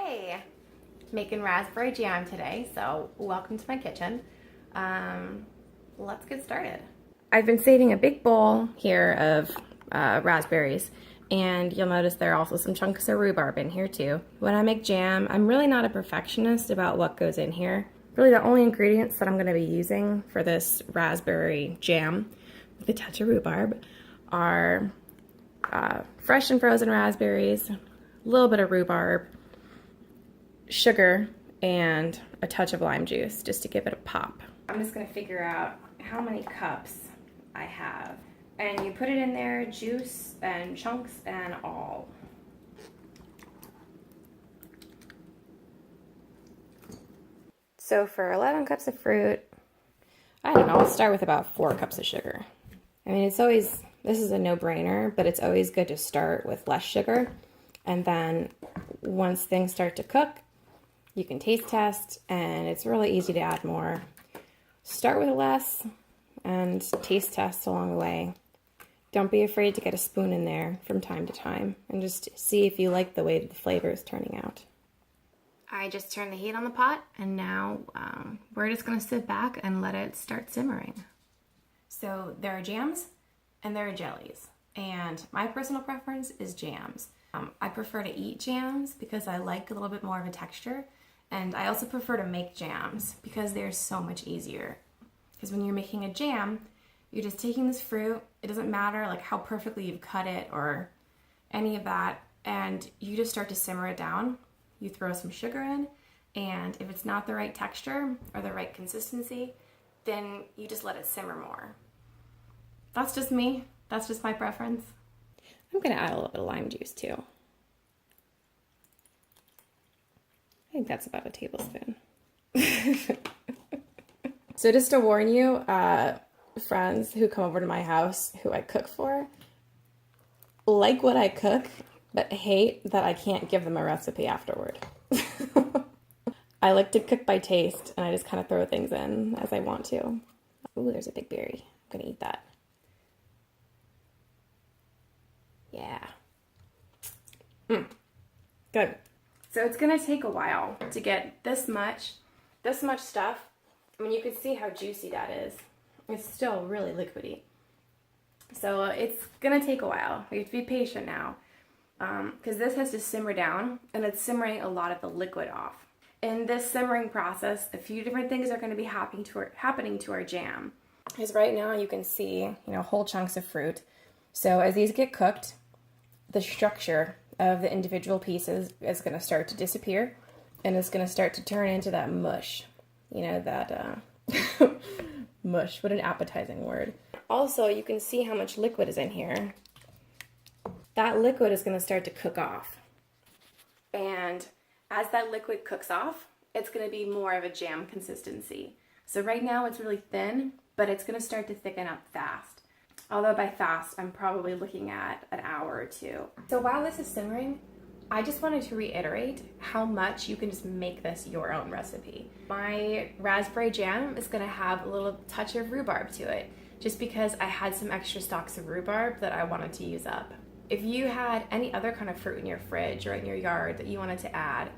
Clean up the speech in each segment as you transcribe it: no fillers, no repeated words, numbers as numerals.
Hey, making raspberry jam today, so welcome to my kitchen. Let's get started. I've been saving a big bowl here of raspberries, and you'll notice there are also some chunks of rhubarb in here too. When I make jam, I'm really not a perfectionist about what goes in here. Really the only ingredients that I'm going to be using for this raspberry jam with a touch of rhubarb are fresh and frozen raspberries, a little bit of rhubarb, sugar, and a touch of lime juice just to give it a pop. I'm just going to figure out how many cups I have. And you put it in there, juice and chunks and all. So for 11 cups of fruit, I don't know, I'll start with about 4 cups of sugar. I mean, it's always, this is a no-brainer, but it's always good to start with less sugar. And then once things start to cook, you can taste test, and it's really easy to add more. Start with less and taste test along the way. Don't be afraid to get a spoon in there from time to time and just see if you like the way the flavor is turning out. I just turned the heat on the pot, and now we're just going to sit back and let it start simmering. So there are jams and there are jellies, and my personal preference is jams. I prefer to eat jams because I like a little bit more of a texture, and I also prefer to make jams because they're so much easier. Because when you're making a jam, you're just taking this fruit, it doesn't matter like how perfectly you've cut it or any of that, and you just start to simmer it down. You throw some sugar in, and if it's not the right texture or the right consistency, then you just let it simmer more. That's just me. That's just my preference. I'm gonna add a little bit of lime juice too. I think that's about a tablespoon. So just to warn you, friends who come over to my house who I cook for, like what I cook, but hate that I can't give them a recipe afterward. I like to cook by taste, and I just kind of throw things in as I want to. Ooh, there's a big berry. I'm gonna eat that. Yeah. Good. So it's gonna take a while to get this much stuff. I mean, you can see how juicy that is. It's still really liquidy. So it's gonna take a while. We have to be patient now, because this has to simmer down, and it's simmering a lot of the liquid off. In this simmering process, a few different things are gonna be happening to our jam. Because right now you can see, whole chunks of fruit. So as these get cooked, the structure of the individual pieces is going to start to disappear, and it's going to start to turn into that mush. That mush. What an appetizing word. Also, you can see how much liquid is in here. That liquid is going to start to cook off. And as that liquid cooks off, it's going to be more of a jam consistency. So right now it's really thin, but it's going to start to thicken up fast. Although by fast, I'm probably looking at an hour or 2. So while this is simmering, I just wanted to reiterate how much you can just make this your own recipe. My raspberry jam is gonna have a little touch of rhubarb to it, just because I had some extra stalks of rhubarb that I wanted to use up. If you had any other kind of fruit in your fridge or in your yard that you wanted to add,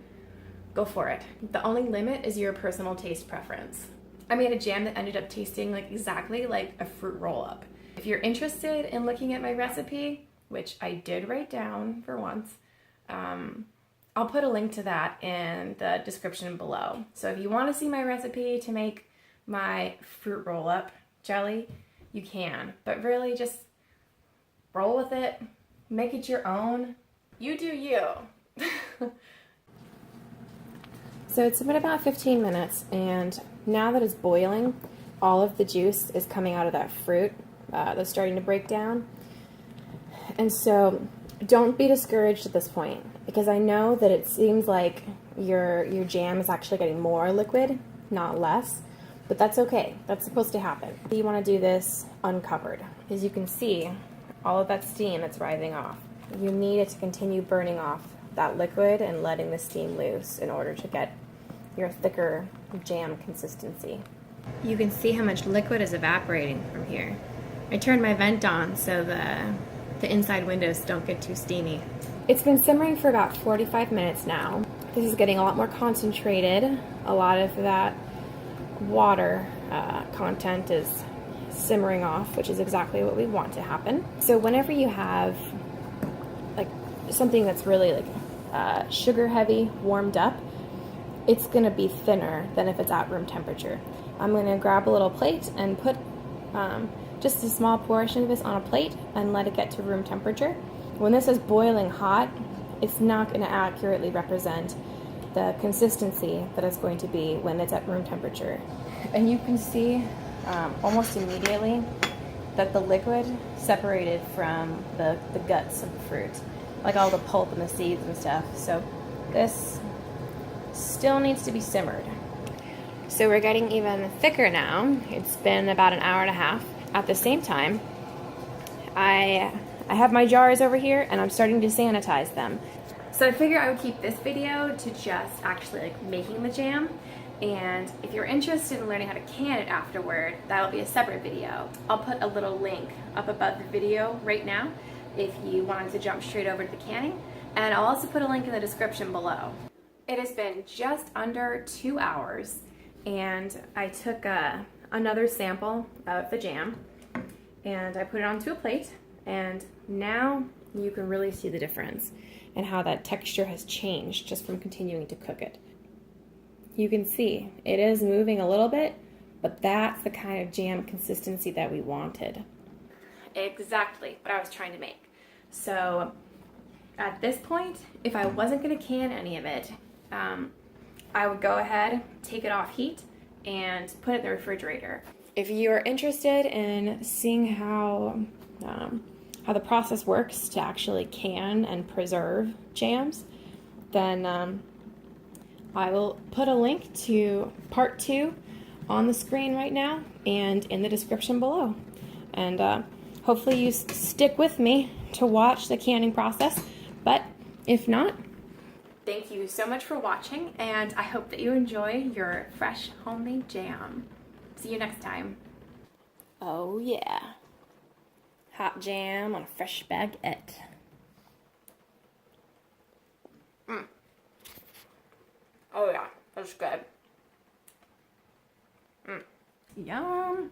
go for it. The only limit is your personal taste preference. I made a jam that ended up tasting exactly like a fruit roll-up. If you're interested in looking at my recipe, which I did write down for once, I'll put a link to that in the description below. So if you want to see my recipe to make my fruit roll-up jelly, you can. But really just roll with it, make it your own. You do you. So it's been about 15 minutes, and now that it's boiling, all of the juice is coming out of that fruit. That's starting to break down. And so don't be discouraged at this point, because I know that it seems like your jam is actually getting more liquid, not less, but that's okay. That's supposed to happen. You want to do this uncovered, because you can see all of that steam that's rising off. You need it to continue burning off that liquid and letting the steam loose in order to get your thicker jam consistency. You can see how much liquid is evaporating from here. I turned my vent on so the inside windows don't get too steamy. It's been simmering for about 45 minutes now. This is getting a lot more concentrated. A lot of that water content is simmering off, which is exactly what we want to happen. So whenever you have like something that's really like sugar heavy warmed up, it's gonna be thinner than if it's at room temperature. I'm gonna grab a little plate and put just a small portion of this on a plate and let it get to room temperature. When this is boiling hot, it's not gonna accurately represent the consistency that it's going to be when it's at room temperature. And you can see almost immediately that the liquid separated from the guts of the fruit, like all the pulp and the seeds and stuff. So this still needs to be simmered. So we're getting even thicker now. It's been about an hour and a half. At the same time, I have my jars over here and I'm starting to sanitize them. So I figured I would keep this video to just actually like making the jam. And if you're interested in learning how to can it afterward, that'll be a separate video. I'll put a little link up above the video right now if you wanted to jump straight over to the canning. And I'll also put a link in the description below. It has been just under 2 hours and I took another sample of the jam and I put it onto a plate, and now you can really see the difference and how that texture has changed just from continuing to cook it. You can see it is moving a little bit, but that's the kind of jam consistency that we wanted. Exactly what I was trying to make. So at this point, if I wasn't going to can any of it, I would go ahead, take it off heat, and put it in the refrigerator. If you are interested in seeing how the process works to actually can and preserve jams, then I will put a link to part 2 on the screen right now and in the description below. And hopefully you stick with me to watch the canning process, but if not, thank you so much for watching, and I hope that you enjoy your fresh homemade jam. See you next time. Oh yeah. Hot jam on a fresh baguette. Oh yeah, that's good. Yum.